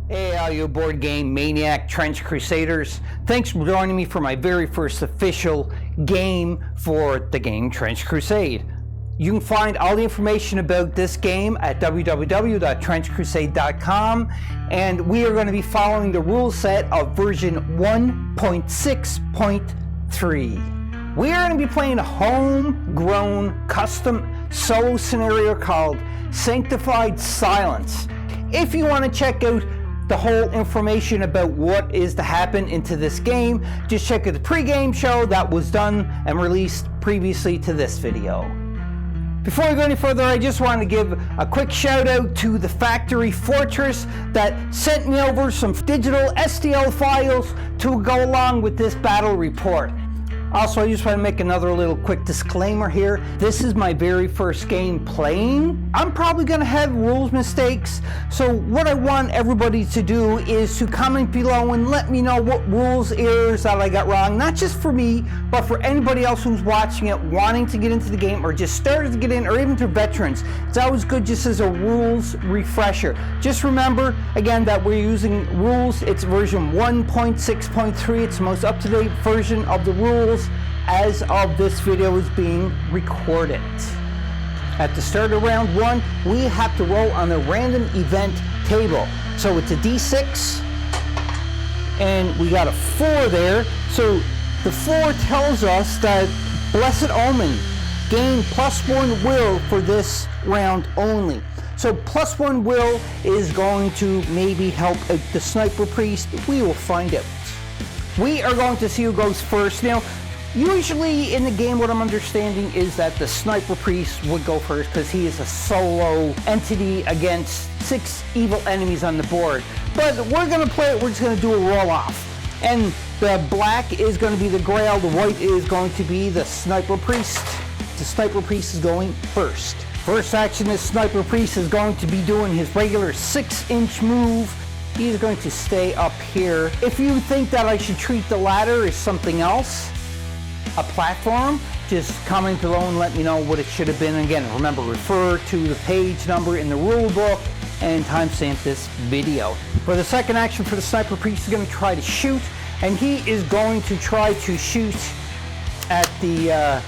Hey, all you board game maniac Trench Crusaders. Thanks for joining me for my very first official game for the game Trench Crusade. You can find all the information about this game at www.trenchcrusade.com, and we are going to be following the rule set of version 1.6.3. We are going to be playing a homegrown custom solo scenario called Sanctified Silence. If you want to check out the whole information about what is to happen into this game, just check out the pre-game show that was done and released previously to this video. Before we go any further, I just want to give a quick shout out to the Factory Fortress that sent me over some digital STL files to go along with this battle report. Also, I just want to make another little quick disclaimer here. This is my very first game playing. I'm probably going to have rules mistakes, so what I want everybody to do is to comment below and let me know what rules errors that I got wrong, not just for me, but for anybody else who's watching it, wanting to get into the game, or just started to get in, or even to veterans. It's always good just as a rules refresher. Just remember, again, that we're using rules. It's version 1.6.3. It's the most up-to-date version of the rules as of this video is being recorded. At the start of round 1, we have to roll on the random event table. So it's a D6, and we got a 4 there. So the 4 tells us that Blessed Omen gain +1 will for this round only. So +1 will is going to maybe help out the Sniper Priest. We will find out. We are going to see who goes first. Now, usually in the game, what I'm understanding is that the Sniper Priest would go first because he is a solo entity against 6 evil enemies on the board. But we're going to play it, we're just going to do a roll-off. And the black is going to be the Grail, the white is going to be the Sniper Priest. The Sniper Priest is going first. First action, this Sniper Priest is going to be doing his regular 6-inch move. He's going to stay up here. If you think that I should treat the ladder as something else, a platform, just comment below and let me know what it should have been. And again, remember, refer to the page number in the rule book and timestamp this video. For the second action for the Sniper Priest, he's going to try to shoot, and he is going to try to shoot at the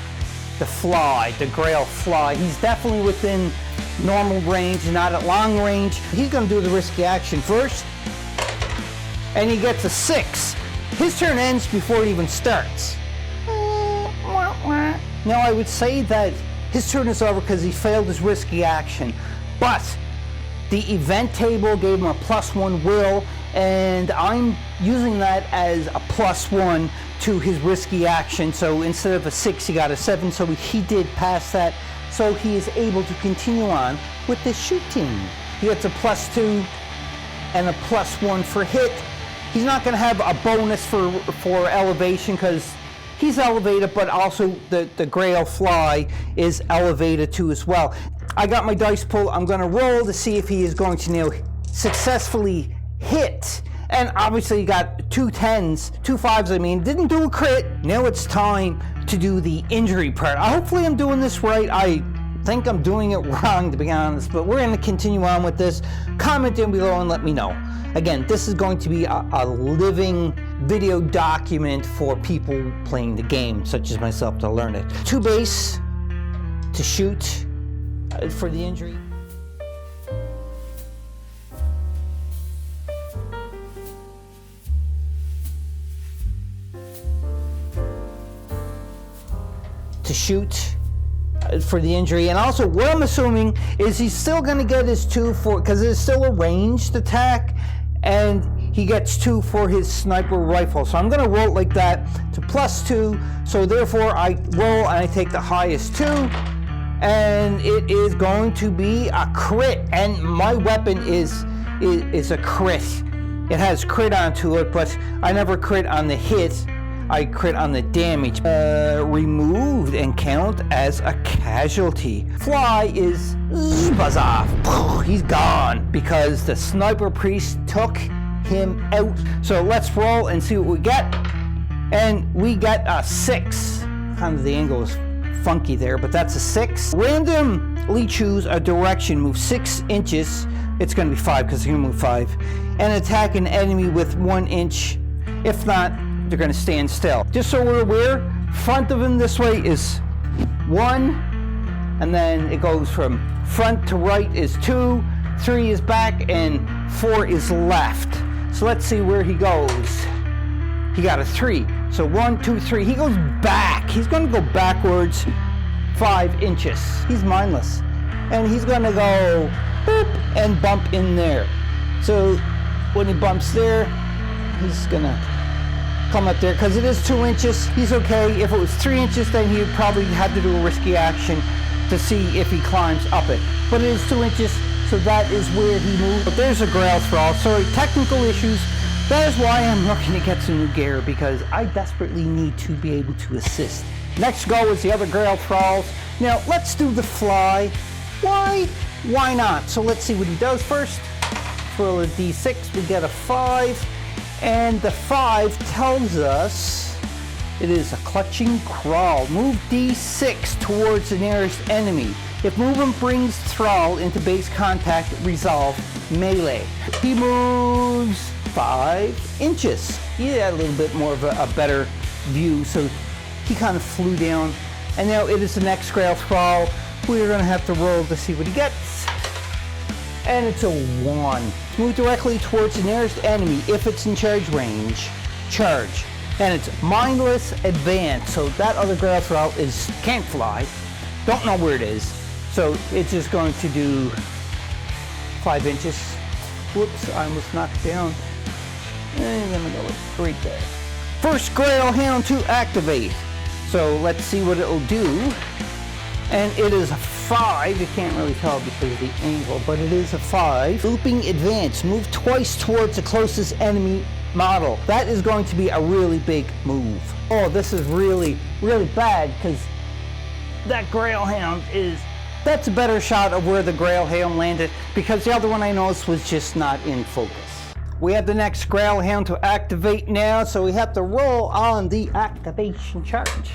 fly, the Grail fly. He's definitely within normal range, not at long range. He's going to do the risky action first, and he gets a 6. His turn ends before it even starts. Now, I would say that his turn is over because he failed his risky action, but the event table gave him a +1 will, and I'm using that as a +1 to his risky action. So instead of a 6, he got a 7, so he did pass that, so he is able to continue on with the shooting. He gets a +2 and a +1 for hit. He's not going to have a bonus for elevation because he's elevated, but also the Grail fly is elevated too as well. I got my dice pulled. I'm going to roll to see if he is going to now successfully hit. And obviously he got 2 10s, 2 5s, didn't do a crit. Now it's time to do the injury part. Hopefully I'm doing this right. I think I'm doing it wrong, to be honest, but we're going to continue on with this. Comment down below and let me know. Again, this is going to be a living video document for people playing the game, such as myself, to learn it. 2 base to shoot for the injury. To shoot for the injury, and also what I'm assuming is he's still going to get his 2 for, because it's still a ranged attack, and he gets 2 for his sniper rifle. So I'm going to roll it like that to +2. So therefore I roll and I take the highest 2, and it is going to be a crit. And my weapon is a crit. It has crit onto it, but I never crit on the hit. I crit on the damage. Removed and count as a casualty. Fly is buzz off. He's gone because the Sniper Priest took him out. So let's roll and see what we get. And we get a 6. Kind of the angle is funky there, but that's a 6. Randomly choose a direction. Move 6 inches it's going to be 5 because you're going to move 5. And attack an enemy with 1 inch. If not, they're going to stand still. Just so we're aware, front of him this way is 1, and then it goes from front to right is 2, 3 is back, and 4 is left. So let's see where he goes. He got a 3. So 1, 2, 3. He goes back. He's going to go backwards 5 inches. He's mindless. And he's going to go boop and bump in there. So when he bumps there, he's going to come up there because it is 2 inches. He's okay. If it was 3 inches, then he would probably have to do a risky action to see if he climbs up it. But it is 2 inches, so that is where he moved. But there's a Grail Thrall. Sorry, technical issues. That is why I'm looking to get some new gear, because I desperately need to be able to assist. Next go is the other Grail Thralls. Now, let's do the fly. Why? Why not? So let's see what he does first. Roll a d6, we get a 5. And the 5 tells us it is a clutching crawl. Move d6 towards the nearest enemy. If movement brings Thrall into base contact, resolve melee. He moves 5 inches. He had a little bit more of a better view, so he kind of flew down. And now it is the next Grail Thrall. We're going to have to roll to see what he gets. And it's a 1. Move directly towards the nearest enemy if it's in charge range. Charge. And it's mindless advance. So that other Grail Thrall can't fly. Don't know where it is. So it's just going to do 5 inches. Whoops, I almost knocked down. And I'm going to go right there. First Grail Hound to activate. So let's see what it'll do. And it is a 5. You can't really tell because of the angle, but it is a 5. Looping advance. Move twice towards the closest enemy model. That is going to be a really big move. Oh, this is really, really bad because that Grail Hound that's a better shot of where the Grail Hound landed, because the other one I noticed was just not in focus. We have the next Grail Hound to activate now, so we have to roll on the activation charge.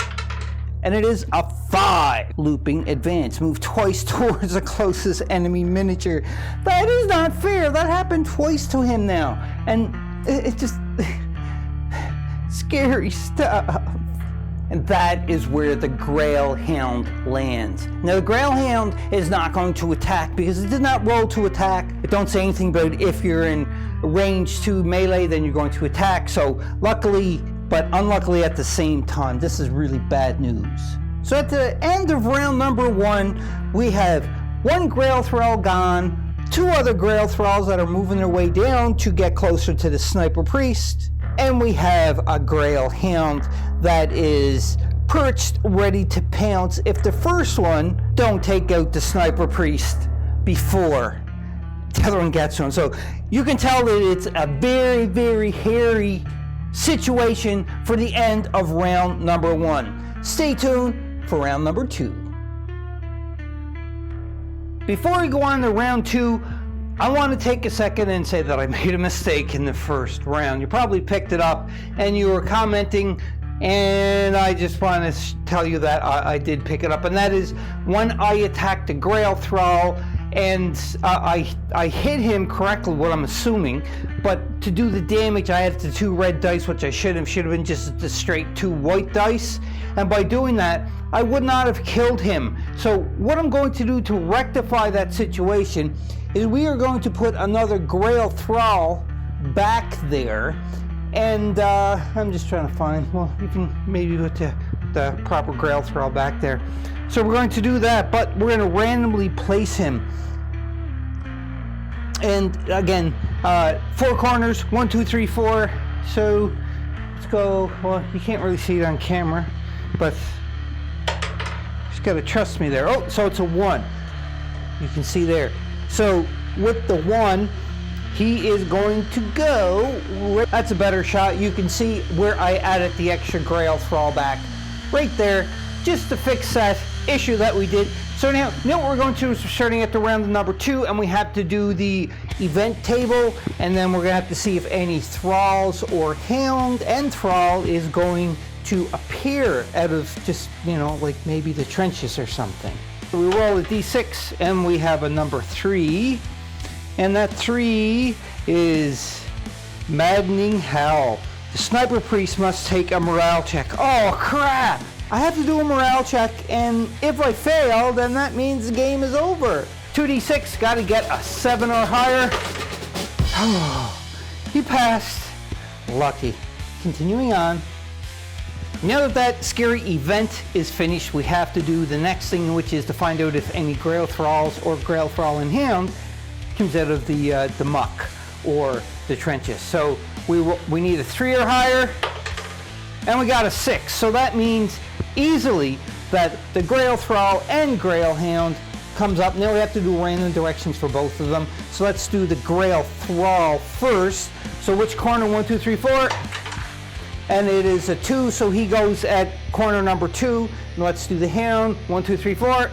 And it is a 5. Looping advance. Move twice towards the closest enemy miniature. That is not fair. That happened twice to him now. And it's just scary stuff. And that is where the Grail Hound lands. Now the Grail Hound is not going to attack because it did not roll to attack. It don't say anything about if you're in range 2 melee, then you're going to attack. So luckily, but unluckily at the same time, this is really bad news. So at the end of round number 1, we have 1 Grail Thrall gone, 2 other Grail Thralls that are moving their way down to get closer to the Sniper Priest, and we have a Grail Hound that is perched, ready to pounce if the first one don't take out the Sniper Priest before the other one gets to him. So you can tell that it's a very, very hairy situation for the end of round number 1. Stay tuned for round number 2. Before we go on to round 2, I want to take a second and say that I made a mistake in the first round. You probably picked it up and you were commenting, and I just want to tell you that I did pick it up, and that is when I attacked a Grail Thrall and I hit him correctly, what I'm assuming, but to do the damage I had the 2 red dice, which I should have been just the straight 2 white dice, and by doing that I would not have killed him. So what I'm going to do to rectify that situation is we are going to put another Grail Thrall back there, and I'm just trying to find, well, you can maybe put the proper Grail Thrall back there. So we're going to do that, but we're going to randomly place him. And again, 4 corners, 1, 2, 3, 4. So let's go, well, you can't really see it on camera, but just got to trust me there. Oh, so it's a 1. You can see there. So with the 1, he is going to go, that's a better shot. You can see where I added the extra Grail Thrall back right there, just to fix that issue that we did. So now what we're going to do is we're starting at the round number 2, and we have to do the event table, and then we're going to have to see if any Thralls or Hound and Thrall is going to appear out of just, like maybe the trenches or something. We roll a d6 and we have a number 3, And that 3 is maddening hell. The sniper priest must take a morale check. Oh crap! I have to do a morale check, and if I fail, then that means the game is over. 2d6, gotta get a 7 or higher. Oh, he passed. Lucky. Continuing on. Now that that scary event is finished, we have to do the next thing, which is to find out if any Grail Thralls or Grail Thrall in Hound comes out of the muck or the trenches. So we need a 3 or higher, and we got a 6. So that means easily that the Grail Thrall and Grail Hound comes up. Now we have to do random directions for both of them. So let's do the Grail Thrall first. So which corner? 1, 2, 3, 4. And it is a 2, so he goes at corner number 2. And let's do the Hound. 1, 2, 3, 4.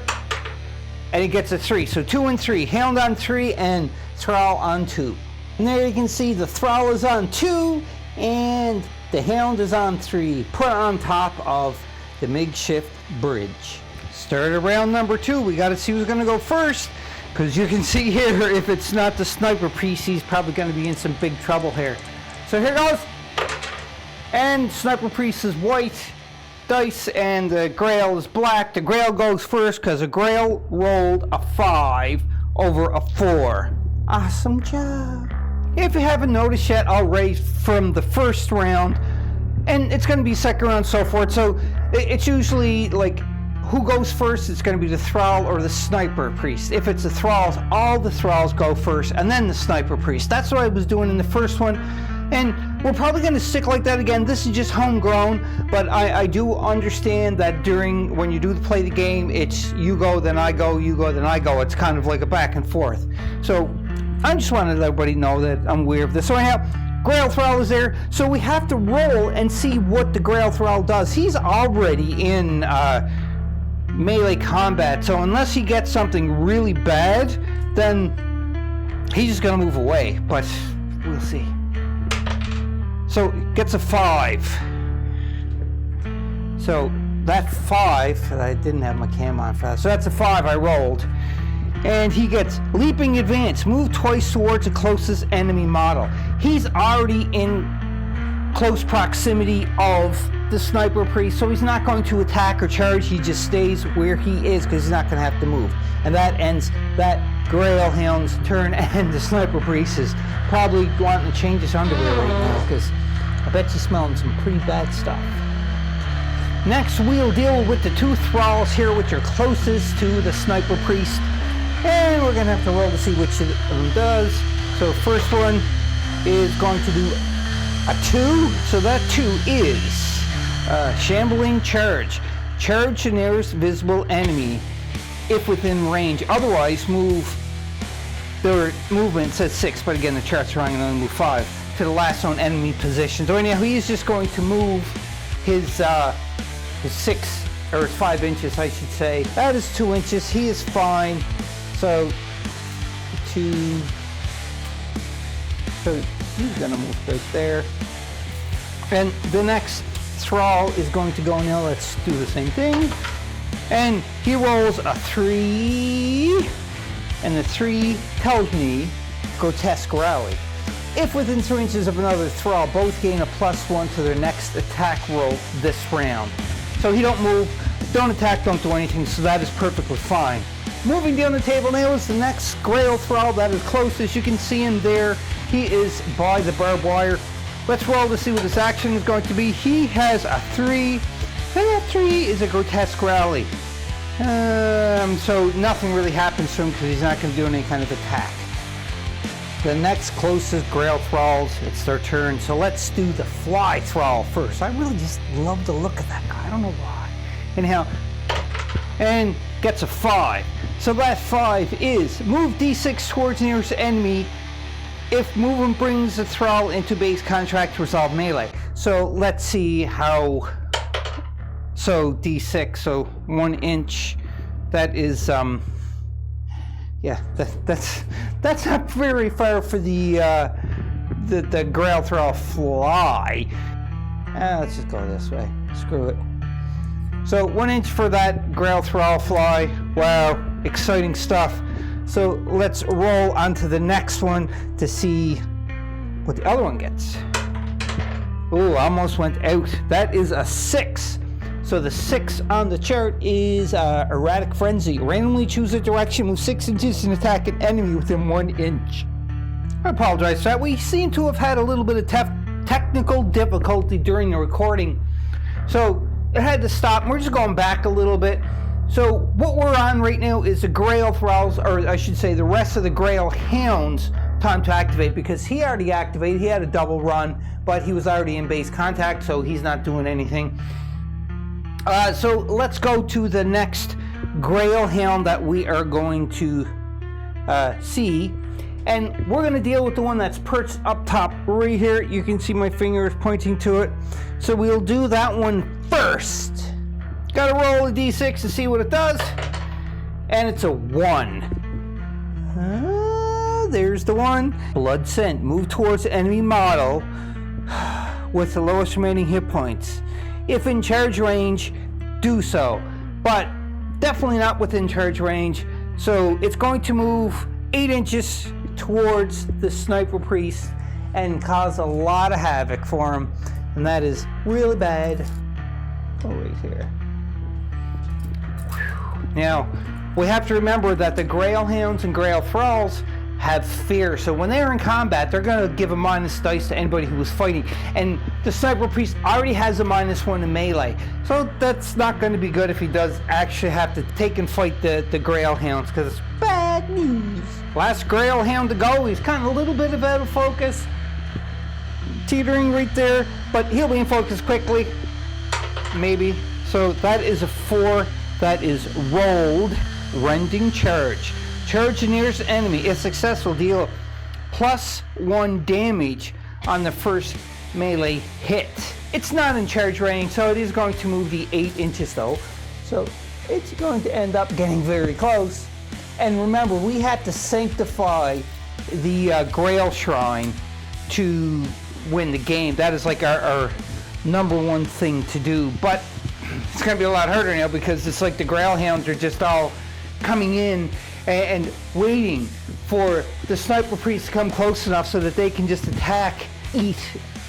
And he gets a 3. So 2 and 3. Hound on 3 and Thrall on 2. And there you can see the Thrall is on 2 and the Hound is on 3. Put on top of the makeshift bridge. Start at round number 2. We got to see who's going to go first. Because you can see here, if it's not the sniper priest, he's probably going to be in some big trouble here. So here goes. And sniper priest is white dice and the Grail is black. The Grail goes first because the Grail rolled a 5 over a 4. Awesome job. If you haven't noticed yet, I'll rate from the first round, and it's going to be second round, so forth. So it's usually like who goes first. It's going to be the Thrall or the sniper priest. If it's the Thralls, all the Thralls go first, and then the sniper priest. That's what I was doing in the first one, and we're probably going to stick like that again. This is just homegrown, but I do understand that when you do play the game, it's you go, then I go, you go, then I go. It's kind of like a back and forth. So I just wanted to let everybody know that I'm aware of this. So anyhow, Grail Thrall is there. So we have to roll and see what the Grail Thrall does. He's already in melee combat, so unless he gets something really bad, then he's just going to move away. But we'll see. So gets a 5. So that 5, I didn't have my cam on for that. So that's a 5 I rolled. And he gets leaping advance. Move twice towards the closest enemy model. He's already in close proximity of the sniper priest, so he's not going to attack or charge. He just stays where he is because he's not going to have to move. And that ends that Grail Hound's turn, and the sniper priest is probably wanting to change his underwear right now because I bet he's smelling some pretty bad stuff. Next, we'll deal with the 2 Thralls here, which are closest to the sniper priest. And we're going to have to roll to see which of them does. So first one is going to do a 2. So that 2 is shambling charge. Charge the nearest visible enemy if within range. Otherwise, move. Their movement says 6, but again the chart's wrong, and then move 5 to the last known enemy position. So anyhow, he's just going to move his 6 or 5 inches, I should say. That is 2 inches. He is fine. So 2. So he's gonna move right there. And the next Thrall is going to go now. Let's do the same thing. And he rolls a 3. And the 3 tells me grotesque rally. If within 3 inches of another Thrall, both gain a +1 to their next attack roll this round. So he don't move, don't attack, don't do anything, so that is perfectly fine. Moving down the table now is the next Grail Thrall that is closest. You can see him there. He is by the barbed wire. Let's roll to see what his action is going to be. He has a 3, and that 3 is a grotesque rally. So nothing really happens to him because he's not going to do any kind of attack. The next closest Grail Thralls, it's their turn. So let's do the Fly Thrall first. I really just love the look of that guy. I don't know why. Anyhow, and gets a 5. So that 5 is move d6 towards nearest enemy. If movement brings the Thrall into base contract, resolve melee. So let's see how. So d6, so 1 inch. That is yeah, that's not very far for the Grail Thrall fly. Let's just go this way. Screw it. So 1 inch for that Grail Thrall fly. Wow, exciting stuff. So let's roll on to the next one to see what the other one gets. Oh, almost went out. That is a 6. So the 6 on the chart is Erratic Frenzy. Randomly choose a direction, move 6 inches and attack an enemy within 1 inch. I apologize for that. We seem to have had a little bit of technical difficulty during the recording. So it had to stop. We're just going back a little bit. So what we're on right now is the Grail Thralls, or I should say the rest of the Grail Hounds time to activate, because he already activated. He had a double run, but he was already in base contact, so he's not doing anything. So let's go to the next Grail Hound that we are going to see. And we're going to deal with the one that's perched up top right here. You can see my fingers pointing to it. So we'll do that one first. Got to roll a d6 to see what it does. And it's a 1. There's the 1. Blood Scent. Move towards the enemy model with the lowest remaining hit points. If in charge range, do so. But definitely not within charge range. So it's going to move 8 inches towards the Sniper Priest and cause a lot of havoc for him. And that is really bad. Oh, right here. Now, we have to remember that the Grail Hounds and Grail Thralls have fear, so when they're in combat, they're going to give a minus dice to anybody who was fighting, and the Sniper Priest already has a -1 in melee, so that's not going to be good if he does actually have to take and fight the Grail Hounds, because it's bad news. Last Grail Hound to go. He's kind of a little bit out of focus, teetering right there, but he'll be in focus quickly, maybe. So that is a 4. That is rolled. Rending Charge. Charge the nearest enemy. If successful, deal +1 damage on the first melee hit. It's not in charge range, so it is going to move the 8 inches though. So it's going to end up getting very close. And remember, we had to sanctify the Grail Shrine to win the game. That is like our #1 thing to do. But it's going to be a lot harder now, because it's like the Grail Hounds are just all coming in and waiting for the Sniper Priest to come close enough so that they can just attack, eat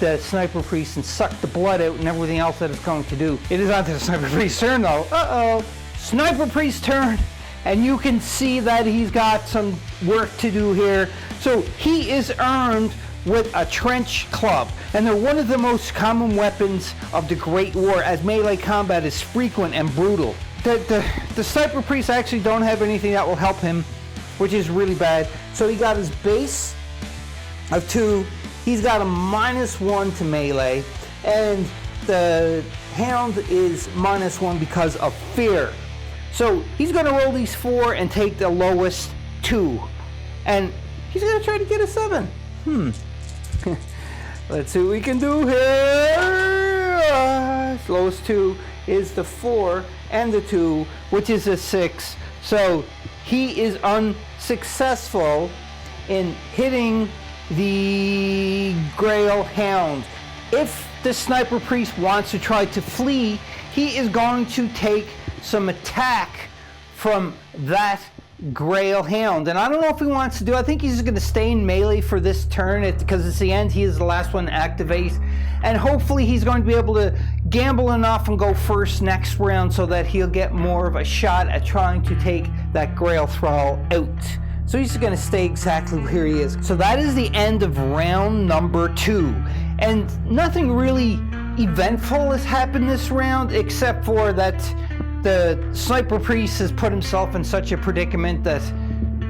the Sniper Priest and suck the blood out and everything else that it's going to do. It is on to the Sniper Priest's turn though. Uh-oh. Sniper Priest's turn, and you can see that he's got some work to do here. So he is armed with a trench club, and they're one of the most common weapons of the Great War, as melee combat is frequent and brutal. The Sniper Priests actually don't have anything that will help him, which is really bad. So he got his base of 2. He's got a -1 to melee, and the Hound is -1 because of fear. So he's going to roll these 4 and take the lowest 2, and he's going to try to get a 7. Let's see what we can do here. Lowest 2 is the 4 and the 2, which is a 6. So he is unsuccessful in hitting the Grail Hound. If the Sniper Priest wants to try to flee, he is going to take some attack from that Grail Hound. And I don't know if he wants to do, I think he's going to stay in melee for this turn, because it's the end. He is the last one to activate. And hopefully he's going to be able to gamble enough and go first next round so that he'll get more of a shot at trying to take that Grail Thrall out. So he's going to stay exactly where he is. So that is the end of round number 2. And nothing really eventful has happened this round, except for that the Sniper Priest has put himself in such a predicament that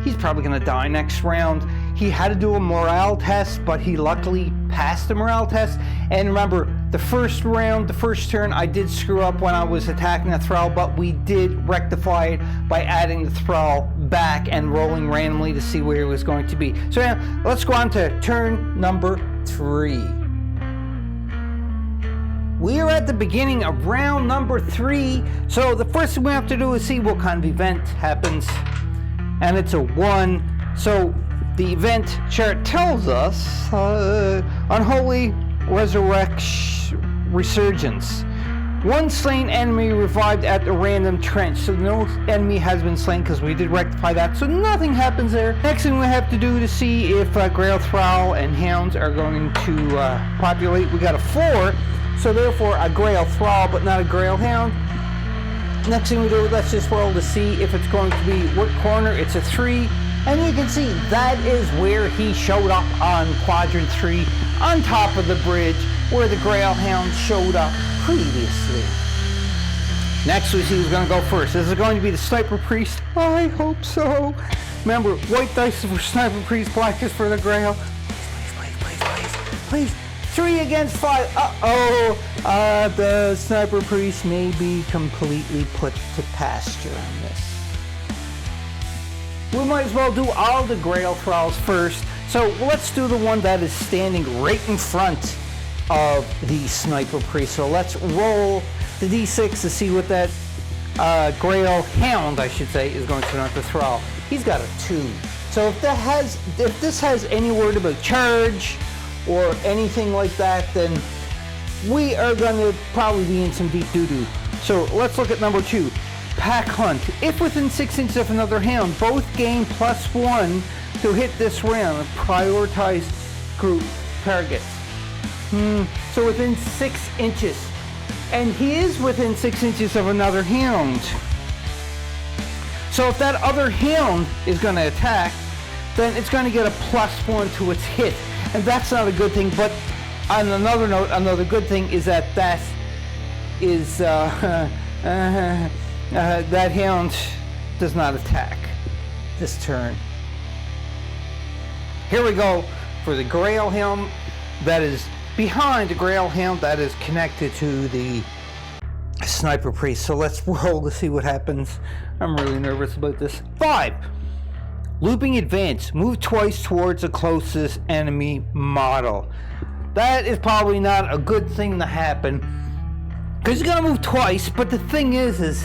he's probably going to die next round. He had to do a morale test, but he luckily passed the morale test. And remember, the first round, the first turn, I did screw up when I was attacking the Thrall, but we did rectify it by adding the Thrall back and rolling randomly to see where he was going to be. So now, let's go on to turn number 3. We are at the beginning of round number 3. So the first thing we have to do is see what kind of event happens. And it's a 1. So the event chart tells us unholy resurrection resurgence. One slain enemy revived at the random trench. So no enemy has been slain because we did rectify that. So nothing happens there. Next thing we have to do to see if Grail Thrall and Hounds are going to populate. We got a 4. So therefore a Grail Thrall but not a Grail Hound. Next thing we do, let's just roll to see if it's going to be what corner. It's a 3. And you can see that is where he showed up on quadrant 3 on top of the bridge where the Grail Hound showed up previously. Next we see who's going to go first. Is it going to be the Sniper Priest? I hope so. Remember, white dice is for Sniper Priest, black is for the Grail. Please. 3 against 5. The Sniper Priest may be completely put to pasture on this. We might as well do all the Grail Thralls first. So let's do the one that is standing right in front of the Sniper Priest. So let's roll the d6 to see what that Grail Hound, I should say, is going to turn out to Thrall. He's got a 2. So if this has any word about charge or anything like that, then we are going to probably be in some deep doo-doo. So let's look at number 2. Pack Hunt. If within 6 inches of another hound, both gain +1 to hit this round. Prioritize group targets. So within 6 inches. And he is within 6 inches of another hound. So if that other hound is going to attack, then it's going to get a +1 to its hit. And that's not a good thing. But on another note, another good thing is that is that hound does not attack this turn. Here we go for the Grail Hound that is behind the Grail Hound that is connected to the Sniper Priest. So let's roll to see what happens. I'm really nervous about this. 5. Looping Advance. Move twice towards the closest enemy model. That is probably not a good thing to happen because you're going to move twice, but the thing is just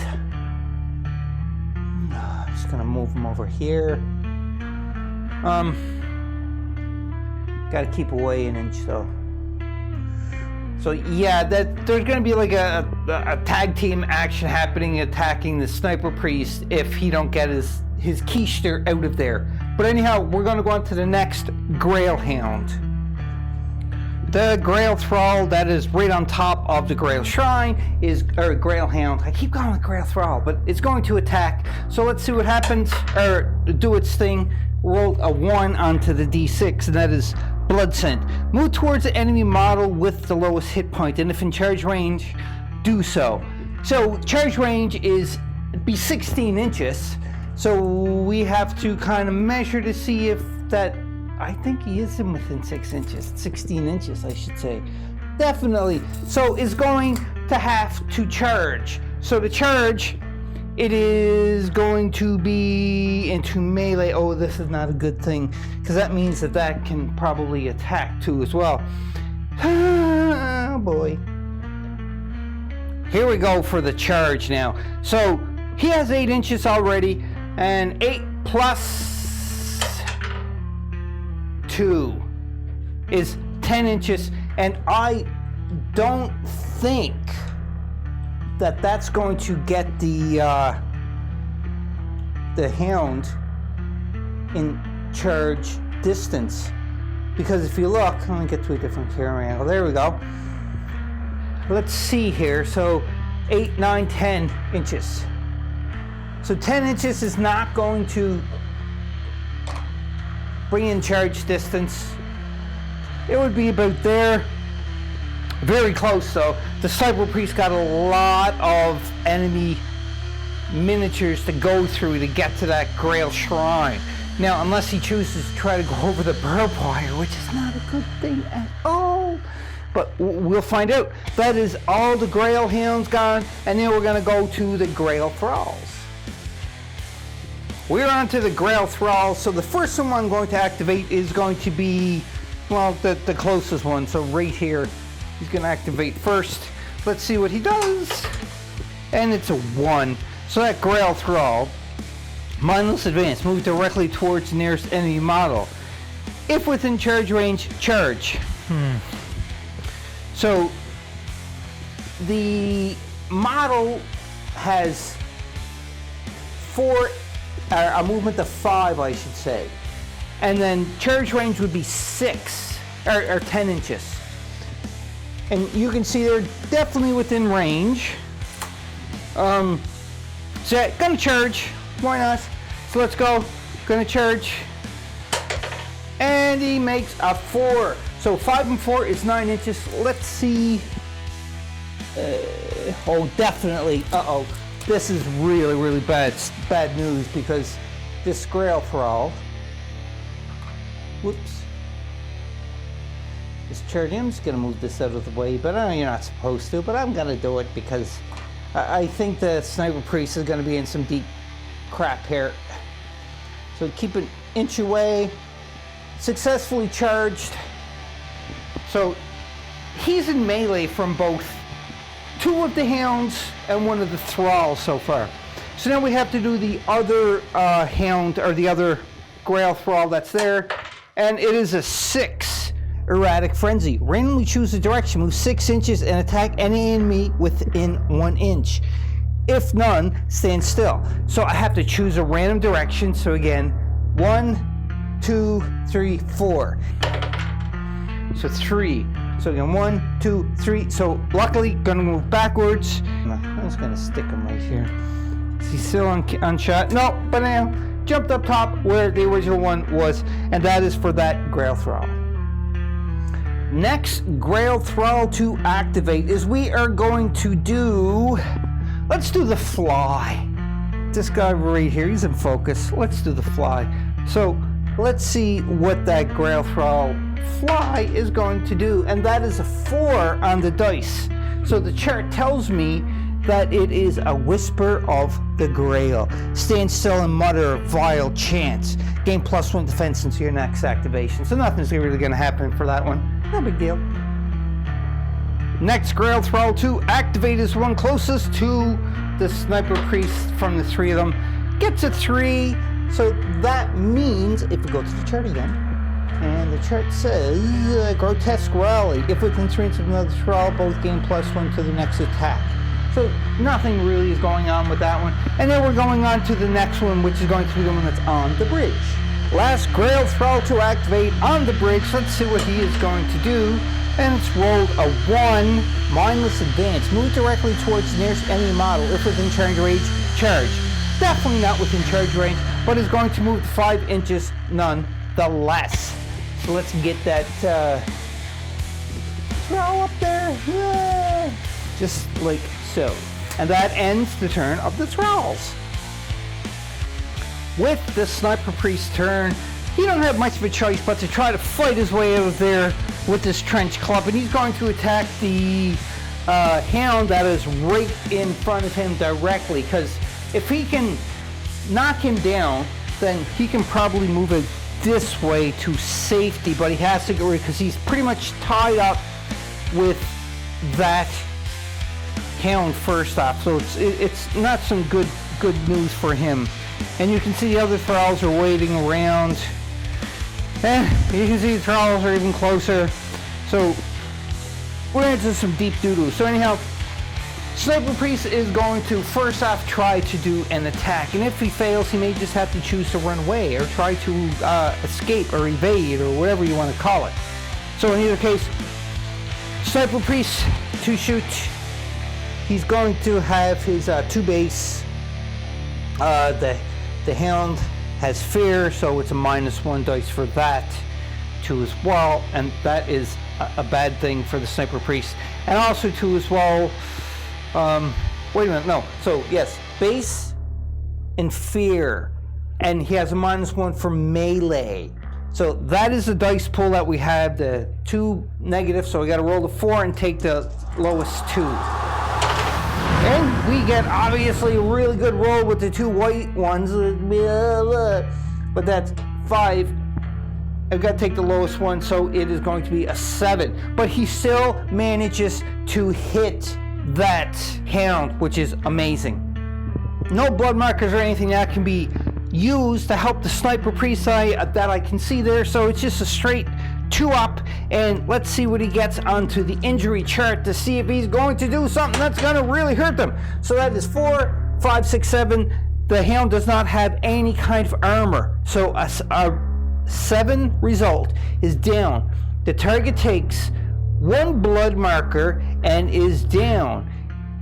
going to move him over here. Got to keep away an inch though. So yeah, that there's going to be like a tag team action happening, attacking the Sniper Priest if he don't get his keister out of there. But anyhow, we're going to go on to the next Grail Hound. The Grail Thrall that is right on top of the Grail Shrine or Grail Hound. I keep calling it Grail Thrall, but it's going to attack. So let's see what happens, or do its thing. Roll a 1 onto the d6, and that is Blood Scent. Move towards the enemy model with the lowest hit point, and if in charge range, do so. So charge range is be 16 inches. So we have to kind of measure to see if that. I think he is within 6 inches, 16 inches, I should say. Definitely. So is going to have to charge. So to charge, it is going to be into melee. Oh, this is not a good thing because that means that can probably attack too as well. Oh boy. Here we go for the charge now. So he has 8 inches already, and 8 plus 2 is 10 inches, and I don't think that that's going to get the hound in charge distance, because if you look, let me get to a different camera angle. There we go. Let's see here. So 8, 9, 10 inches. So 10 inches is not going to bring in charge distance. It would be about there. Very close though. The Sniper Priest got a lot of enemy miniatures to go through to get to that Grail Shrine. Now, unless he chooses to try to go over the barbed wire, which is not a good thing at all. But we'll find out. That is all the Grail Hounds gone, and then we're going to go to the Grail Thralls. We're on to the Grail Thralls. So the first one I'm going to activate is going to be, well, the closest one. So right here, he's going to activate first. Let's see what he does. And it's a 1. So that Grail Thrall, mindless advance, move directly towards the nearest enemy model. If within charge range, charge. So the model has a movement of 5, I should say. And then charge range would be 6 or 10 inches. And you can see they're definitely within range. So yeah, gonna charge, why not? So let's go, gonna charge. And he makes a 4. So 5 and 4 is 9 inches. Let's see. Oh, definitely. Uh-oh. This is really, really bad news because this Grail Thrall. Whoops. This charging. I'm just gonna move this out of the way, but I know you're not supposed to, but I'm gonna do it because I think the Sniper Priest is gonna be in some deep crap here. So keep an inch away. Successfully charged. So he's in melee from both 2 of the Hounds and 1 of the Thralls so far. So now we have to do the other Hound, or the other Grail Thrall that's there, and it is a 6 Erratic Frenzy. Randomly choose a direction, move 6 inches, and attack any enemy within 1 inch. If none, stand still. So I have to choose a random direction. So again, 1, 2, 3, 4. So 3. So again, 1, 2, 3. So luckily, gonna move backwards. I'm just gonna stick him right here. Is he still on shot? No, but now jumped up top where the original one was, and that is for that Grail Thrall. Next Grail Thrall to activate is we are going to do. Let's do the Fly. This guy right here, he's in focus. Let's do the Fly. So let's see what that Grail Thrall Fly is going to do, and that is a 4 on the dice. So the chart tells me that it is a Whisper of the Grail. Stand still and mutter vile chants. Gain +1 defense into your next activation. So nothing's really going to happen for that one. No big deal. Next Grail Thrall to activate is one closest to the Sniper Priest from the 3 of them. Gets a 3. So that means, if we go to the chart again, and the chart says, Grotesque Rally. If within 3 inches of another Thrall, both gain +1 to the next attack. So nothing really is going on with that one. And then we're going on to the next one, which is going to be the one that's on the bridge. Last Grail Thrall to activate on the bridge. Let's see what he is going to do. And it's rolled a 1, mindless advance. Move directly towards the nearest enemy model. If within charge range, charge. Definitely not within charge range, but is going to move 5 inches nonetheless. So let's get that Thrall up there. Yeah. Just like so. And that ends the turn of the Thralls. With the Sniper Priest's turn, he don't have much of a choice but to try to fight his way out of there with this Trench Club, and he's going to attack the Hound that is right in front of him directly, because if he can knock him down, then he can probably move it this way to safety, but he has to go because he's pretty much tied up with that Hound first off, so it's not some good news for him. And you can see the other Thralls are waiting around, and you can see the Thralls are even closer, so we're into some deep doo-doo. So anyhow, Sniper Priest is going to first off try to do an attack, and if he fails, he may just have to choose to run away or try to escape or evade or whatever you want to call it. So in either case, Sniper Priest to shoot. He's going to have his 2 base. The Hound has fear, so it's a -1 dice for that too as well, and that is a bad thing for the Sniper Priest. And also too as well, wait a minute, no. So yes, base and fear, and he has a -1 for melee. So that is the dice pool that we have, the 2 negatives, so we got to roll the 4 and take the lowest 2. And we get obviously a really good roll with the 2 white ones, but that's 5. I've got to take the lowest one, so it is going to be a 7. But he still manages to hit that Hound, which is amazing. No blood markers or anything that can be used to help the Sniper Priest that I can see there, so it's just a straight 2 up, and let's see what he gets onto the injury chart to see if he's going to do something that's going to really hurt them. So that is 4, 5, 6, 7. The Hound does not have any kind of armor, so a 7 result is down. The target takes 1 blood marker and is down.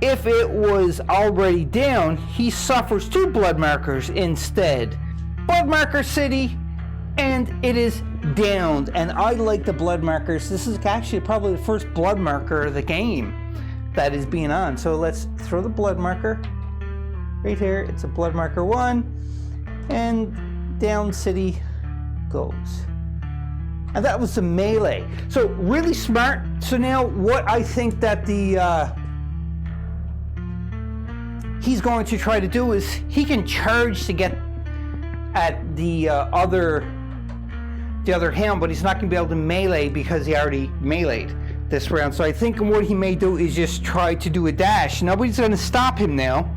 If it was already down, he suffers 2 blood markers instead. Blood marker city, and it is downed. And I like the blood markers. This is actually probably the first blood marker of the game that is being on. So let's throw the blood marker right here. It's a blood marker 1, and down city goes. And that was the melee. So really smart. So now what I think that he's going to try to do is he can charge to get at the other Hound, but he's not going to be able to melee because he already meleeed this round. So I think what he may do is just try to do a dash. Nobody's going to stop him now.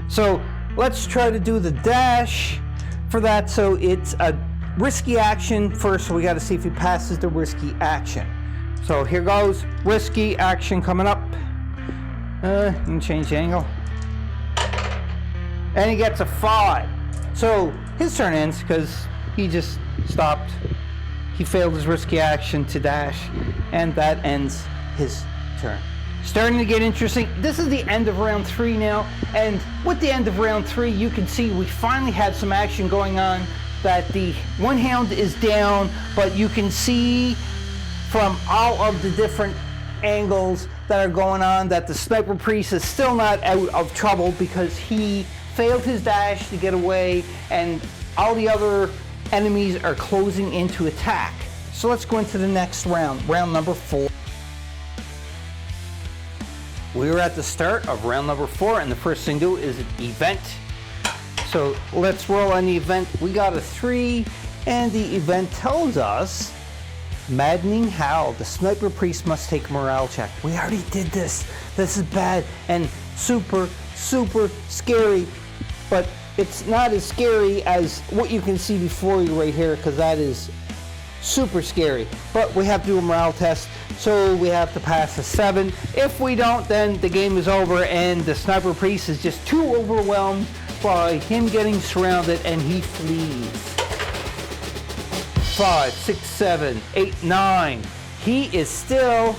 So let's try to do the dash for that. So it's a risky action first, so we got to see if he passes the risky action. So here goes, risky action coming up. You can change the angle. And he gets a 5. So his turn ends because he just stopped. He failed his risky action to dash, and that ends his turn. Starting to get interesting. This is the end of round 3 now, and with the end of round 3, you can see we finally had some action going on. That the one Hound is down, but you can see from all of the different angles that are going on that the Sniper Priest is still not out of trouble because he failed his dash to get away, and all the other enemies are closing in to attack. So let's go into the next round, round number 4. We are at the start of round number 4, and the first thing to do is an event. So let's roll on the event. We got a 3, and the event tells us Maddening Howl. The Sniper Priest must take a morale check. We already did this. This is bad and super, super scary, but it's not as scary as what you can see before you right here, because that is super scary. But we have to do a morale test, so we have to pass a 7. If we don't, then the game is over, and the Sniper Priest is just too overwhelmed by him getting surrounded, and he flees. 5, 6, 7, 8, 9. He is still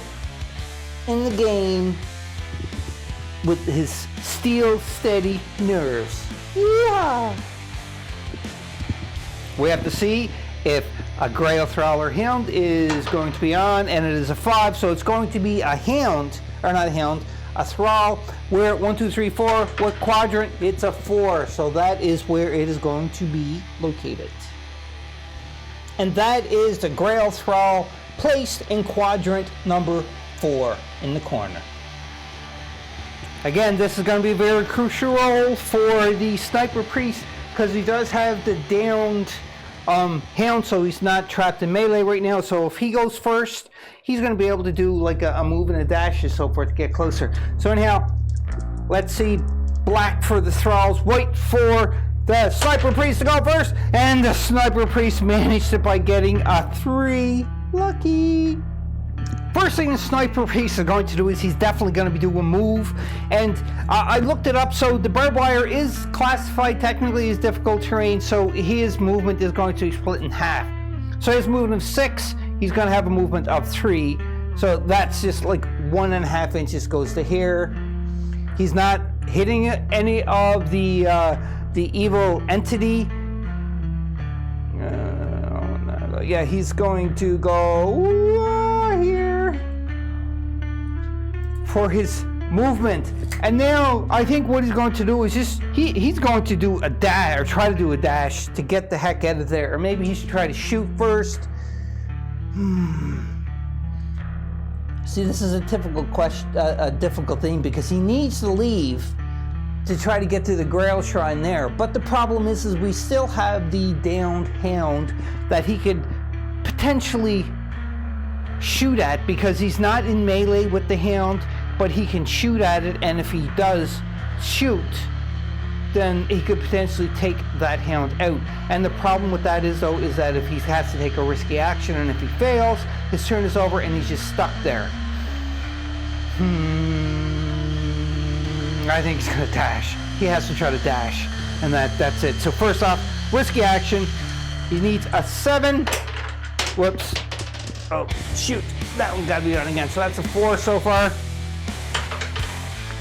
in the game with his steel steady nerves. Yeah. We have to see if a Grail Thrall or Hound is going to be on, and it is a 5, so it's going to be a Hound, or not a Hound, a Thrall. We're at 1, 2, 3, 4. What quadrant? It's a 4, so that is where it is going to be located. And that is the Grail Thrall placed in quadrant number 4 in the corner. Again, this is going to be a very crucial role for the Sniper Priest because he does have the downed Hound, so he's not trapped in melee right now. So if he goes first, he's going to be able to do like a move and a dash and so forth to get closer. So anyhow, let's see. Black for the Thralls, white for the Sniper Priest to go first, and the Sniper Priest managed it by getting a 3. Lucky. First thing the Sniper Priest is going to do is he's definitely going to be doing a move, and I looked it up. So the barbed wire is classified technically as difficult terrain, so his movement is going to be split in half. So his movement of 6, he's going to have a movement of 3. So that's just like 1.5 inches goes to here. He's not hitting any of the evil entity. Yeah, he's going to go here for his movement. And now I think what he's going to do is just he's going to do a dash, or try to do a dash to get the heck out of there. Or maybe he should try to shoot first. See, this is a difficult question, a difficult thing, because he needs to leave to try to get to the Grail Shrine there. But the problem is we still have the downed Hound that he could potentially shoot at, because he's not in melee with the Hound, but he can shoot at it, and if he does shoot, then he could potentially take that hound out. And the problem with that is though, is that if he has to take a risky action and if he fails, his turn is over and he's just stuck there. I think he's gonna dash. He has to try to dash, and that's it. So first off, risky action. He needs a 7. Whoops. Oh, shoot. That one gotta be done again. So that's a 4 so far.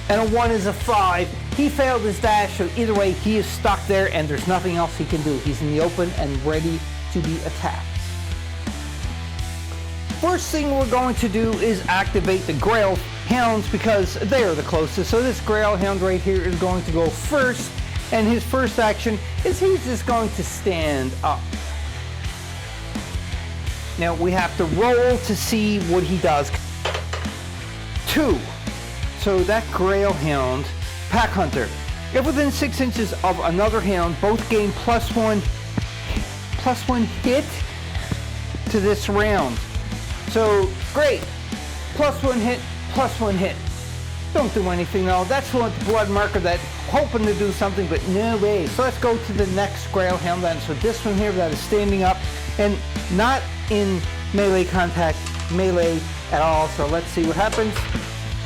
And a 1 is a 5. He failed his dash, so either way, he is stuck there and there's nothing else he can do. He's in the open and ready to be attacked. First thing we're going to do is activate the Grail Hounds because they are the closest. So this Grail Hound right here is going to go first, and his first action is he's just going to stand up. Now we have to roll to see what he does. 2. So that Grail Hound, Pack Hunter, if within 6 inches of another hound, both gain +1 hit to this round. So great, +1 hit, +1 hit. Don't do anything though. That's what blood marker that hoping to do something, but no way. So let's go to the next Grail Hound then. So this one here that is standing up and not in melee contact, melee at all. So let's see what happens.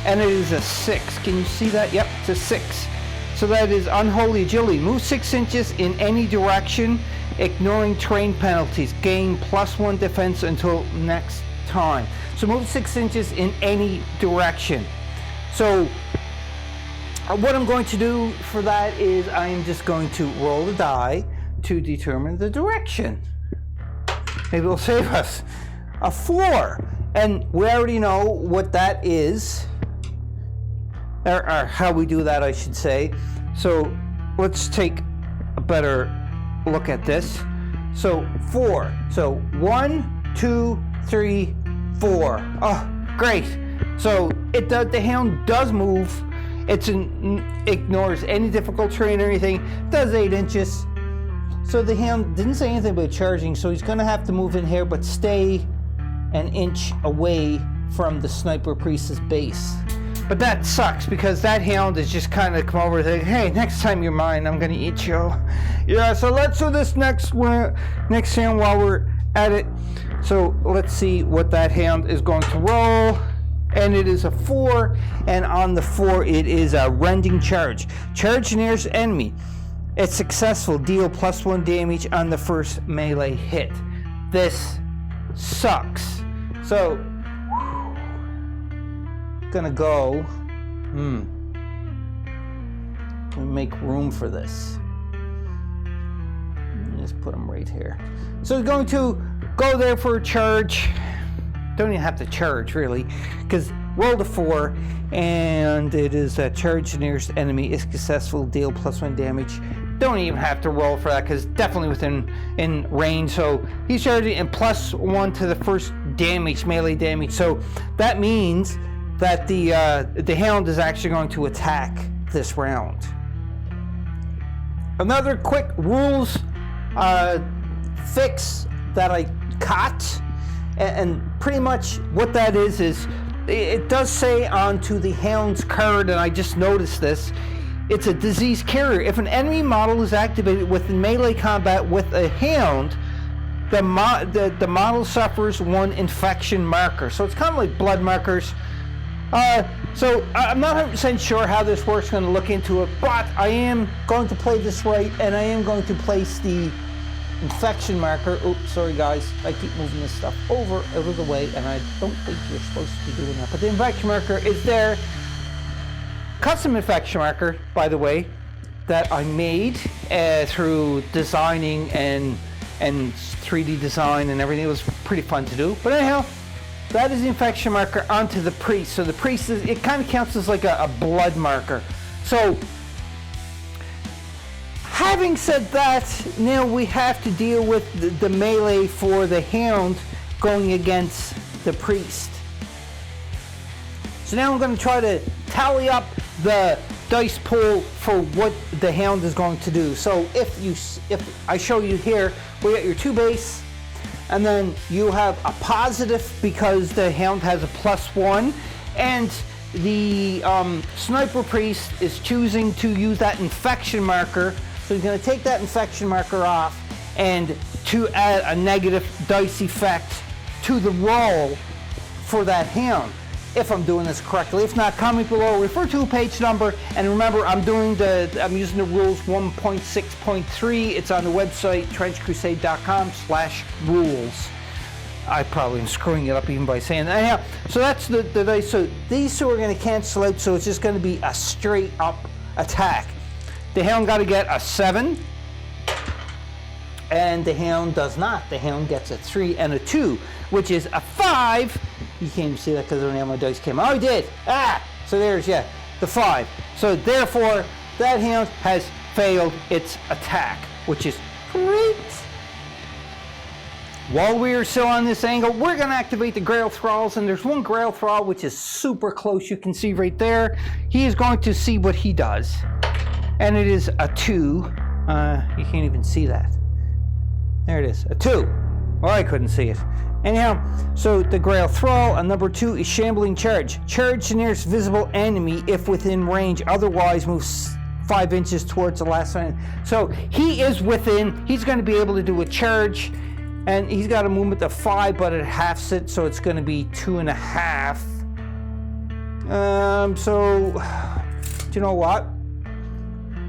And it is a 6. Can you see that? Yep, it's a 6. So that is unholy agility. Move 6 inches in any direction, ignoring terrain penalties. Gain +1 defense until next time. So move 6 inches in any direction. So what I'm going to do for that is I am just going to roll the die to determine the direction. Maybe it'll save us. A 4. And we already know what that is. Or how we do that, I should say. So let's take a better look at this. So 4. So 1, 2, 3, 4. Oh, great. So the hound does move. Ignores any difficult terrain or anything. Does 8 inches. So the hound didn't say anything about charging, so he's gonna have to move in here, but stay an inch away from the sniper priest's base. But that sucks because that hound is just kind of come over and say, hey, next time you're mine, I'm gonna eat you. Yeah, so let's do this next hound while we're at it. So let's see what that hound is going to roll. And it is a 4, and on the 4 it is a rending charge. Charge nearest enemy. It's successful. Deal +1 damage on the first melee hit. This sucks. So gonna go. We make room for this. Just put him right here. So he's going to go there for a charge. Don't even have to charge really, because roll the 4, and it is a charge nearest enemy is successful. Deal +1 damage. Don't even have to roll for that because definitely in range. So he's charging and +1 to the first damage, melee damage. So that means that the hound is actually going to attack this round. Another quick rules fix that I caught, and pretty much what that is it does say onto the hound's card, and I just noticed this, it's a disease carrier. If an enemy model is activated with melee combat with a hound, the model suffers 1 infection marker. So it's kind of like blood markers. So I'm not 100% sure how this works. Going to look into it, but I am going to play this right, and I am going to place the infection marker. Oops, sorry guys, I keep moving this stuff over out of the way, and I don't think you're supposed to be doing that. But the infection marker is there. Custom infection marker, by the way, that I made through designing and 3D design and everything. It was pretty fun to do. But anyhow, that is the infection marker onto the priest. So the priest it kind of counts as like a blood marker. So having said that, now we have to deal with the melee for the hound going against the priest. So now I'm going to try to tally up the dice pool for what the hound is going to do. So if I show you here, we got your 2 base, and then you have a positive because the hound has a +1, and the Sniper Priest is choosing to use that infection marker. So he's going to take that infection marker off and to add a negative dice effect to the roll for that Hound, if I'm doing this correctly. If not, comment below, refer to a page number, and remember I'm using the rules 1.6.3. It's on the website trenchcrusade.com/rules. I probably am screwing it up even by saying that. Anyhow, so that's the dice. So these two are going to cancel out, so it's just going to be a straight up attack. The Hound got to get a 7, and the Hound does not. The Hound gets a 3 and a 2, which is a 5. You can't even see that because I don't have my dice came. Oh, I did. So there's, the 5. So therefore, that Hound has failed its attack, which is great. While we are still on this angle, we're going to activate the Grail Thralls, and there's one Grail Thrall which is super close. You can see right there. He is going to see what he does, and it is a 2. You can't even see that. There it is, a 2. Well, I couldn't see it. Anyhow, so the Grail Thrall, and number 2 is Shambling Charge. Charge the nearest visible enemy if within range, otherwise moves 5 inches towards the last one. So he is within, he's going to be able to do a charge, and he's got a movement of 5, but it halves it, so it's going to be 2.5. So, do you know what?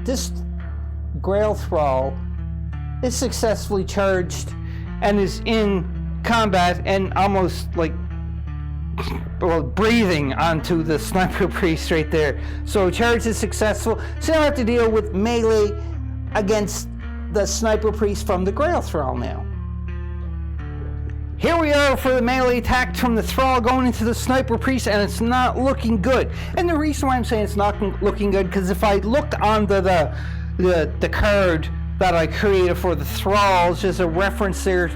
This Grail Thrall is successfully charged and is in combat and almost like, well, breathing onto the Sniper Priest right there. So charge is successful. So now I have to deal with melee against the Sniper Priest from the Grail Thrall now. Here we are for the melee attack from the Thrall going into the Sniper Priest, and it's not looking good. And the reason why I'm saying it's not looking good, because if I looked on the card that I created for the Thralls, there's a reference there.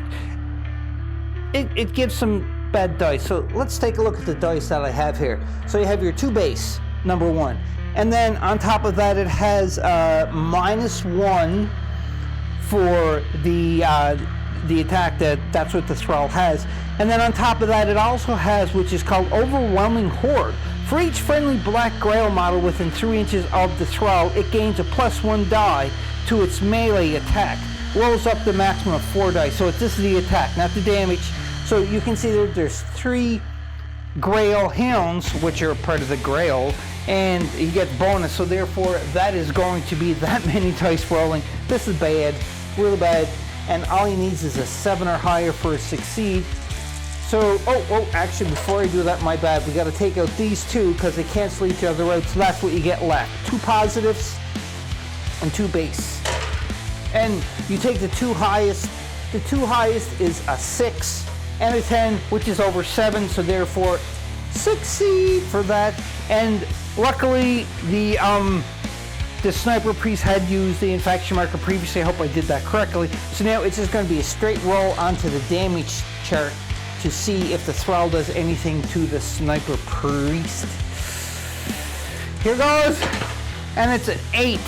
It gives some bad dice. So let's take a look at the dice that I have here. So you have your 2 base, number 1. And then on top of that, it has -1 for the attack. That's what the Thrall has. And then on top of that, it also has, which is called Overwhelming Horde. For each friendly Black Grail model within 3 inches of the Thrall, it gains a +1 die to its melee attack. Rolls up the maximum of 4 dice. So this is the attack, not the damage. So you can see that there's 3 Grail Hounds, which are part of the Grail, and you get bonus. So therefore, that is going to be that many dice rolling. This is bad, really bad. And all he needs is a 7 or higher for a succeed. So, actually, before I do that, my bad. We got to take out these 2 because they cancel each other out. So that's what you get left: 2 positives and 2 base. And you take the 2 highest. The 2 highest is a 6 and a 10, which is over 7. So therefore, succeed for that. And luckily, the Sniper Priest had used the infection marker previously. I hope I did that correctly. So now it's just going to be a straight roll onto the damage chart to see if the Thrall does anything to the Sniper Priest. Here goes, and it's an 8.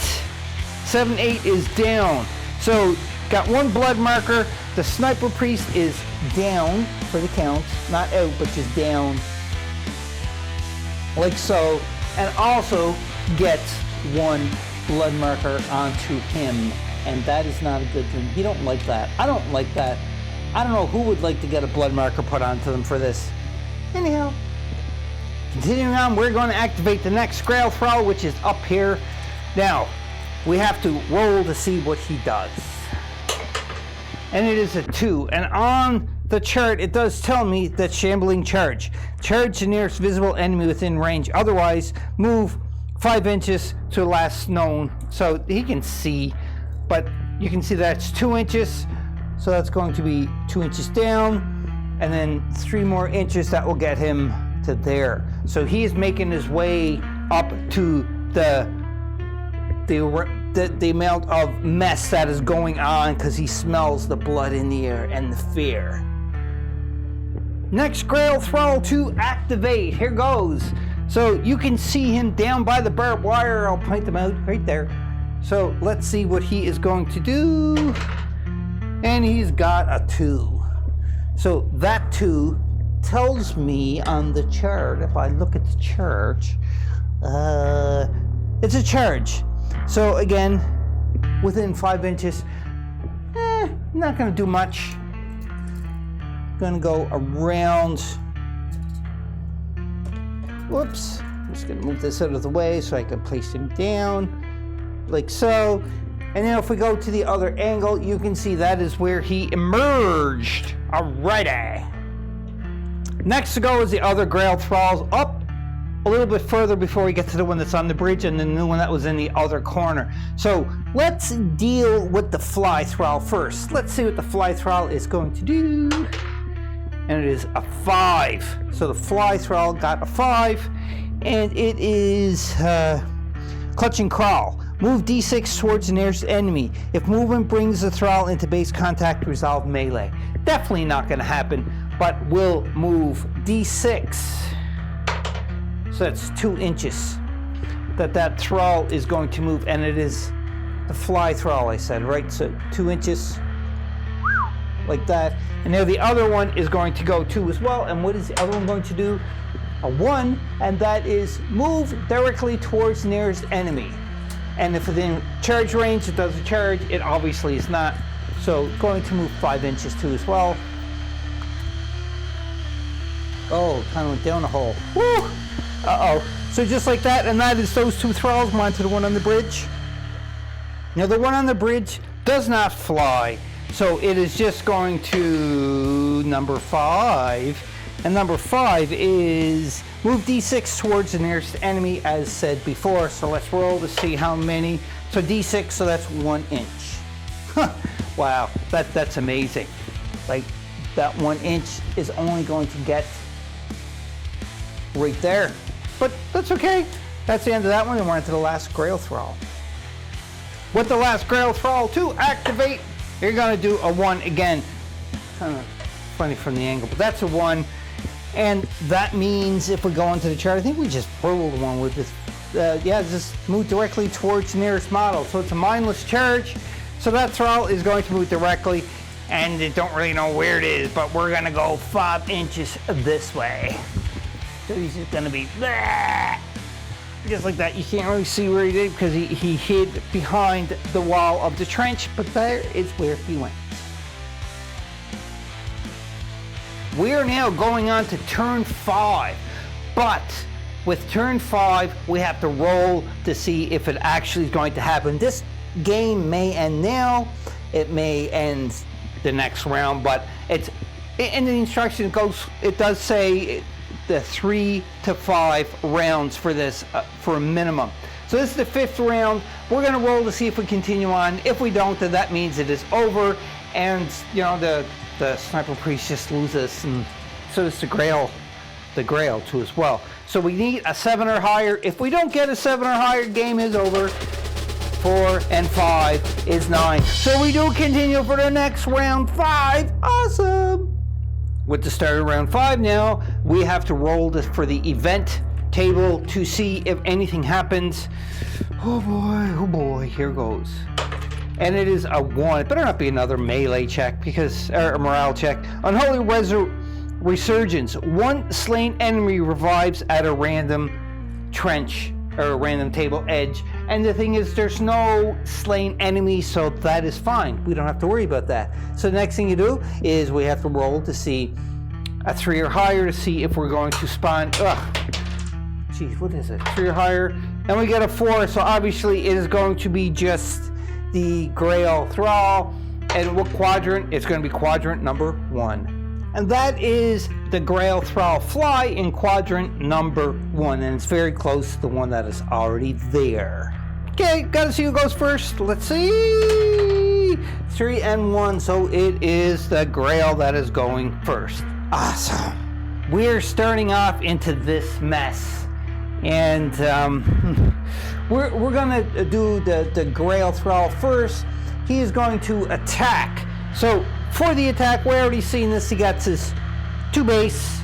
7, 8 is down. So got 1 blood marker. The Sniper Priest is down for the count, not out, but just down, like so, and also gets 1 blood marker onto him, and that is not a good thing. He don't like that. I don't like that. I don't know who would like to get a blood marker put onto them for this. Anyhow, continuing on, we're going to activate the next Grail Thrall, which is up here. Now, we have to roll to see what he does. And it is a 2, and on the chart, it does tell me that Shambling Charge. Charge the nearest visible enemy within range, otherwise move 5 inches to the last known. So he can see, but you can see that's 2 inches. So that's going to be 2 inches down, and then 3 more inches. That will get him to there. So he is making his way up to the amount of mess that is going on, because he smells the blood in the air and the fear. Next Grail Thrall to activate. Here goes. So you can see him down by the barbed wire. I'll point them out right there. So let's see what he is going to do. And he's got a 2. So that 2 tells me on the chart, if I look at the chart, it's a charge. So again, within 5 inches, not gonna do much. Gonna go around. Whoops, I'm just gonna move this out of the way so I can place him down, like so. And then if we go to the other angle, you can see that is where he emerged. Alrighty. Next to go is the other Grail Thralls, up a little bit further before we get to the one that's on the bridge and the new one that was in the other corner. So let's deal with the Fly Thrall first. Let's see what the Fly Thrall is going to do. And it is a 5. So the Fly Thrall got a 5, and it is Clutch and Crawl. Move D6 towards the nearest enemy. If movement brings the Thrall into base contact, resolve melee. Definitely not going to happen, but we'll move D6. So that's 2 inches that Thrall is going to move, and it is the Fly Thrall, I said, right? So 2 inches, like that. And now the other one is going to go 2 as well. And what is the other one going to do? A 1, and that is move directly towards the nearest enemy. And if within charge range, it does a charge. It obviously is not. So going to move 5 inches too as well. Oh, kind of went down a hole. Woo! Uh-oh. So just like that, and that is those 2 Thralls. On to the one on the bridge. Now the one on the bridge does not fly. So it is just going to number 5. And number 5 is move D6 towards the nearest enemy, as said before. So let's roll to see how many. So D6, so that's 1 inch. Huh. Wow, that's amazing. Like, that 1 inch is only going to get right there. But that's okay. That's the end of that one, and we're on to the last Grail Thrall. With the last Grail Thrall to activate, you're going to do a 1 again. Kind of funny from the angle, but that's a 1. And that means if we go into the chart, I think we just rolled one with this. Just move directly towards the nearest model. So it's a mindless charge. So that Thrall is going to move directly, and they don't really know where it is, but we're going to go 5 inches this way. So he's just going to be just like that. You can't really see where he did because he hid behind the wall of the trench, but there is where he went. We are now going on to turn 5, but with turn 5, we have to roll to see if it actually is going to happen. This game may end now, it may end the next round, but it's in the instructions it does say the 3 to 5 rounds for this for a minimum. So this is the 5th round. We're going to roll to see if we continue on. If we don't, then that means it is over, and you know the Sniper Priest just loses, and so does the Grail too as well. So we need a 7 or higher. If we don't get a 7 or higher, game is over. 4 and 5 is 9. So we do continue for the next round 5. Awesome! With the start of round 5 now, we have to roll this for the event table to see if anything happens. Oh boy, here goes. And it is a 1. It better not be another melee check, because, or a morale check. Unholy Resurgence. 1 slain enemy revives at a random trench, or a random table edge. And the thing is, there's no slain enemy, so that is fine. We don't have to worry about that. So the next thing you do is we have to roll to see a 3 or higher to see if we're going to spawn. Geez, what is it? 3 or higher. And we get a 4, so obviously it is going to be just the Grail Thrall. And what quadrant? It's going to be quadrant number 1. And that is the Grail Thrall fly in quadrant number 1. And it's very close to the one that is already there. Okay, gotta see who goes first. Let's see. 3 and 1, so it is the Grail that is going first. Awesome. We're starting off into this mess. And we're gonna do the Grail Thrall first. He is going to attack. So for the attack, we already seen this. He got his 2 base.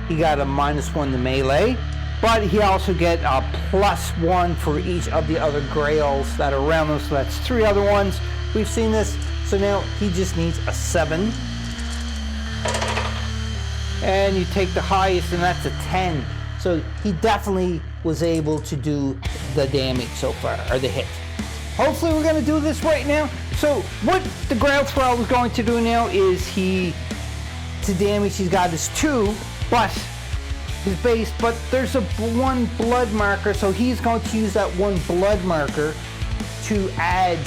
He got a -1 to melee, but he also get a +1 for each of the other Grails that are around him. So that's 3 other ones. We've seen this. So now he just needs a 7. and you take the highest, and that's a 10. So he definitely was able to do the damage so far, or the hit. Hopefully we're gonna do this right now. So what the Grail Thrall is going to do now is to damage, he's got his 2, but his base, but there's a 1 blood marker, so he's going to use that 1 blood marker to add,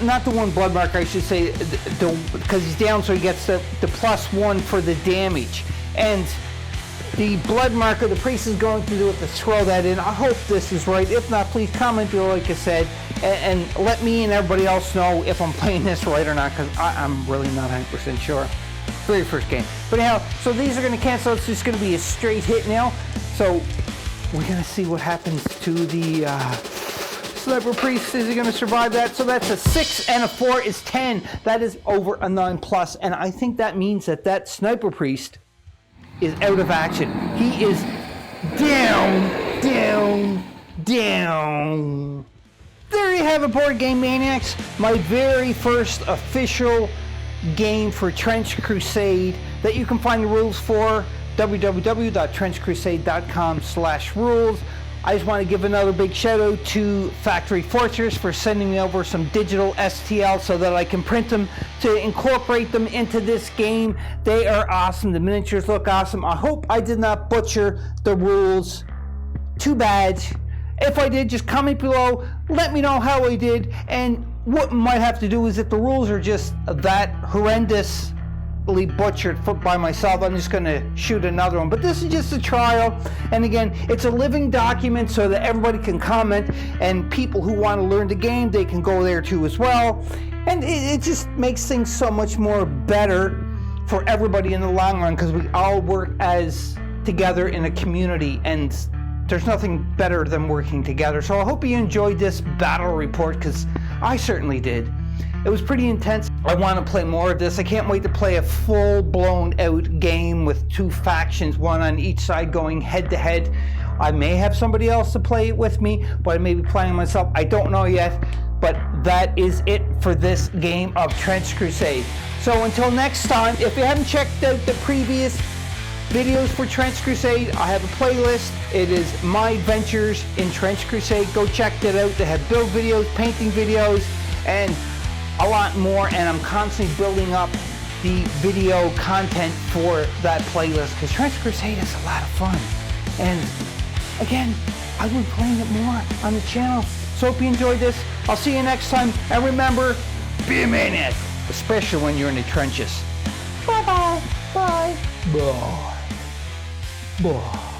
not the 1 blood marker, I should say, because he's down, so he gets the +1 for the damage. And the blood marker, the priest is going to do it to throw that in. I hope this is right. If not, please comment below, like I said, and let me and everybody else know if I'm playing this right or not, because I'm really not 100% sure. Very first game. But anyhow, so these are going to cancel. It's just going to be a straight hit now. So we're going to see what happens to the Sniper Priest. Is he going to survive that? So that's a 6 and a 4 is 10. That is over a 9+. And I think that means that Sniper Priest is out of action. He is down, down, down. There you have it, Board Game Maniacs. My very first official game for Trench Crusade that you can find the rules for www.trenchcrusade.com/rules. I just want to give another big shout out to Factory Fortress for sending me over some digital STL so that I can print them to incorporate them into this game. They are awesome. The miniatures look awesome. I hope I did not butcher the rules. Too bad. If I did, just comment below. Let me know how I did. And what might have to do is if the rules are just that horrendously butchered by myself, I'm just going to shoot another one. But this is just a trial, and again, it's a living document so that everybody can comment, and people who want to learn the game, they can go there too as well. And it just makes things so much more better for everybody in the long run, because we all work as together in a community, and there's nothing better than working together. So I hope you enjoyed this battle report, because I certainly did. It was pretty intense. I want to play more of this. I can't wait to play a full-blown out game with 2 factions, one on each side, going head-to-head. I may have somebody else to play it with me, but I may be playing myself. I don't know yet, but that is it for this game of Trench Crusade. So until next time, if you haven't checked out the previous videos for Trench Crusade, I have a playlist. It is My Adventures in Trench Crusade. Go check that out. They have build videos, painting videos, and a lot more, and I'm constantly building up the video content for that playlist, because Trench Crusade is a lot of fun. And again, I've been playing it more on the channel. So hope you enjoyed this. I'll see you next time, and remember, be a maniac, especially when you're in the trenches. Bye-bye. Bye. Bye. Bye.